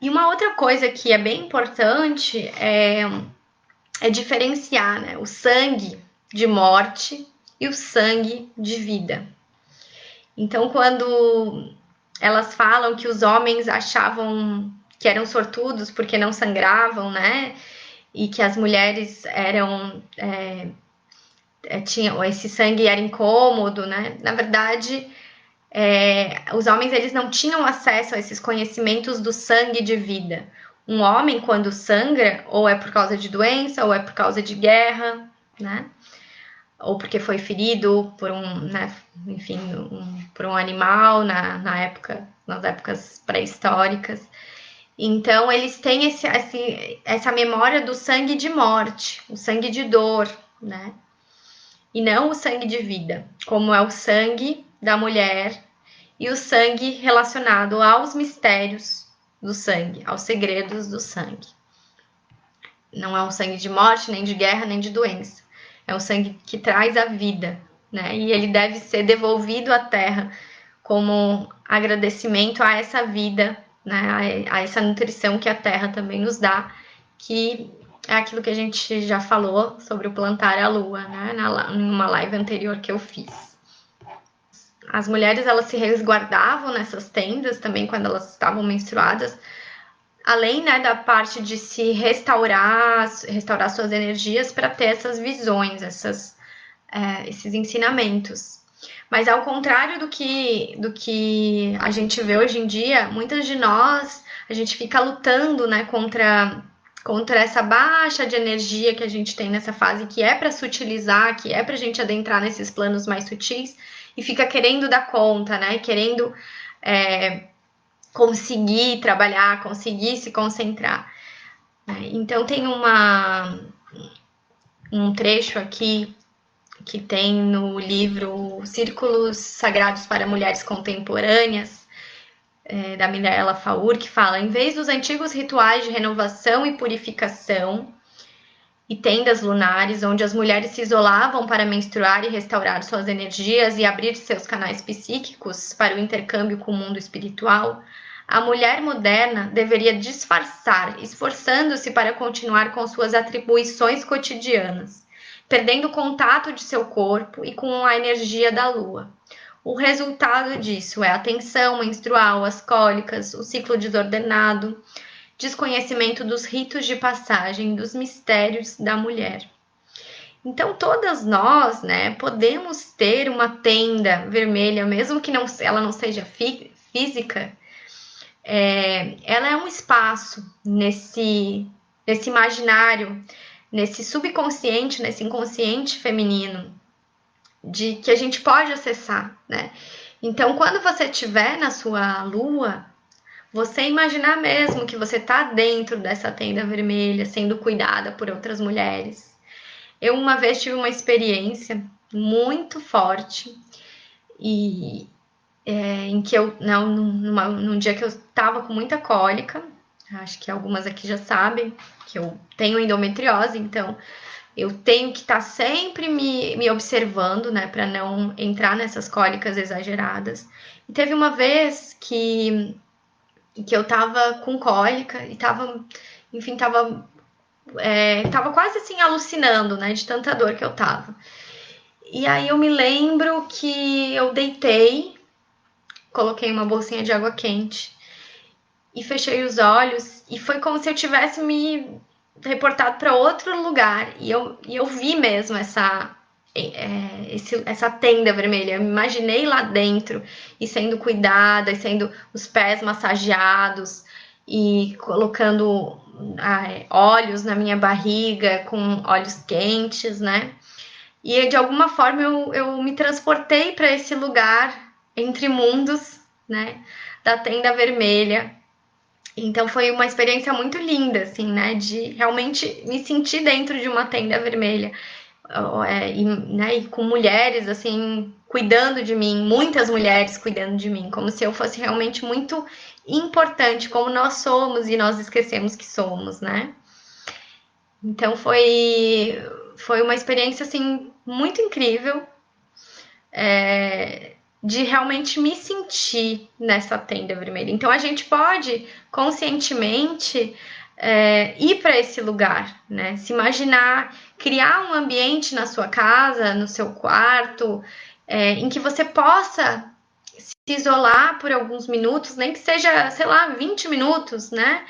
E uma outra coisa que é bem importante é diferenciar, né, o sangue de morte e o sangue de vida. Então, quando elas falam que os homens achavam que eram sortudos porque não sangravam, né? E que as mulheres tinham esse sangue era incômodo, né? Na verdade, os homens eles não tinham acesso a esses conhecimentos do sangue de vida. Um homem quando sangra, ou é por causa de doença, ou é por causa de guerra, né? Ou porque foi ferido por né, enfim, por um animal nas épocas pré-históricas. Então, eles têm essa memória do sangue de morte, o sangue de dor, né? E não o sangue de vida, como é o sangue da mulher e o sangue relacionado aos mistérios do sangue, aos segredos do sangue. Não é o sangue de morte, nem de guerra, nem de doença. É o sangue que traz a vida, né? E ele deve ser devolvido à terra como agradecimento a essa vida, né? A essa nutrição que a terra também nos dá, que é aquilo que a gente já falou sobre o plantar a lua, né? Numa live anterior que eu fiz. As mulheres elas se resguardavam nessas tendas também quando elas estavam menstruadas, além, né, da parte de se restaurar suas energias para ter essas visões, esses ensinamentos. Mas ao contrário do que a gente vê hoje em dia, muitas de nós, a gente fica lutando, né, contra essa baixa de energia que a gente tem nessa fase, que é para sutilizar, que é para a gente adentrar nesses planos mais sutis, e fica querendo dar conta, né, querendo conseguir trabalhar, conseguir se concentrar. Então tem um trecho aqui que tem no livro Círculos Sagrados para Mulheres Contemporâneas, da Mirella Faur, que fala: em vez dos antigos rituais de renovação e purificação e tendas lunares, onde as mulheres se isolavam para menstruar e restaurar suas energias e abrir seus canais psíquicos para o intercâmbio com o mundo espiritual, a mulher moderna deveria disfarçar, esforçando-se para continuar com suas atribuições cotidianas, perdendo o contato de seu corpo e com a energia da lua. O resultado disso é a tensão menstrual, as cólicas, o ciclo desordenado, desconhecimento dos ritos de passagem, dos mistérios da mulher. Então, todas nós, né, podemos ter uma tenda vermelha, mesmo que ela não seja física, ela é um espaço nesse imaginário, nesse subconsciente, nesse inconsciente feminino, de que a gente pode acessar, né? Então, quando você estiver na sua lua, você imaginar mesmo que você está dentro dessa tenda vermelha, sendo cuidada por outras mulheres. Eu uma vez tive uma experiência muito forte e em que eu, não, num dia que eu estava com muita cólica, acho que algumas aqui já sabem que eu tenho endometriose, então eu tenho que estar sempre me observando, né, para não entrar nessas cólicas exageradas. E teve uma vez que eu tava com cólica e tava, enfim, tava quase assim alucinando, né, de tanta dor que eu tava. E aí eu me lembro que eu deitei, coloquei uma bolsinha de água quente e fechei os olhos e foi como se eu tivesse me reportado para outro lugar e eu vi mesmo essa tenda vermelha. Eu me imaginei lá dentro e sendo cuidada, e sendo os pés massageados e colocando óleos na minha barriga com óleos quentes, né? E de alguma forma eu me transportei para esse lugar entre mundos, né? Da tenda vermelha. Então foi uma experiência muito linda, assim, né? De realmente me sentir dentro de uma tenda vermelha. E com mulheres, assim, cuidando de mim, muitas mulheres cuidando de mim, como se eu fosse realmente muito importante, como nós somos e nós esquecemos que somos, né? Então foi uma experiência, assim, muito incrível. de realmente me sentir nessa tenda vermelha. Então a gente pode conscientemente ir para esse lugar, né? Se imaginar, criar um ambiente na sua casa, no seu quarto, em que você possa se isolar por alguns minutos, nem que seja, sei lá, 20 minutos, né?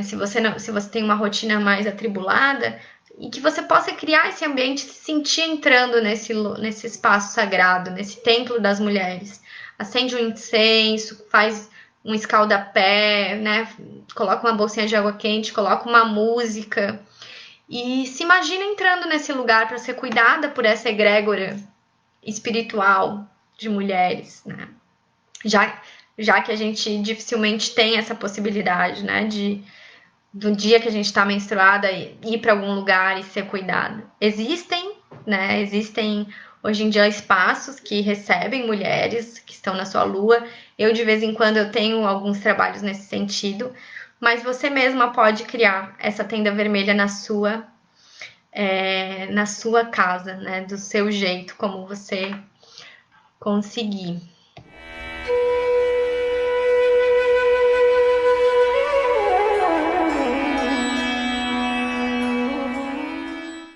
Se você tem uma rotina mais atribulada, e que você possa criar esse ambiente, se sentir entrando nesse espaço sagrado, nesse templo das mulheres. Acende um incenso, faz um escaldapé, né? Coloca uma bolsinha de água quente, coloca uma música e se imagina entrando nesse lugar para ser cuidada por essa egrégora espiritual de mulheres, né? Já que a gente dificilmente tem essa possibilidade, né, do dia que a gente está menstruada ir para algum lugar e ser cuidada. Existem, né? Existem hoje em dia espaços que recebem mulheres que estão na sua lua. Eu de vez em quando eu tenho alguns trabalhos nesse sentido, mas você mesma pode criar essa tenda vermelha na sua casa, né? Do seu jeito, como você conseguir.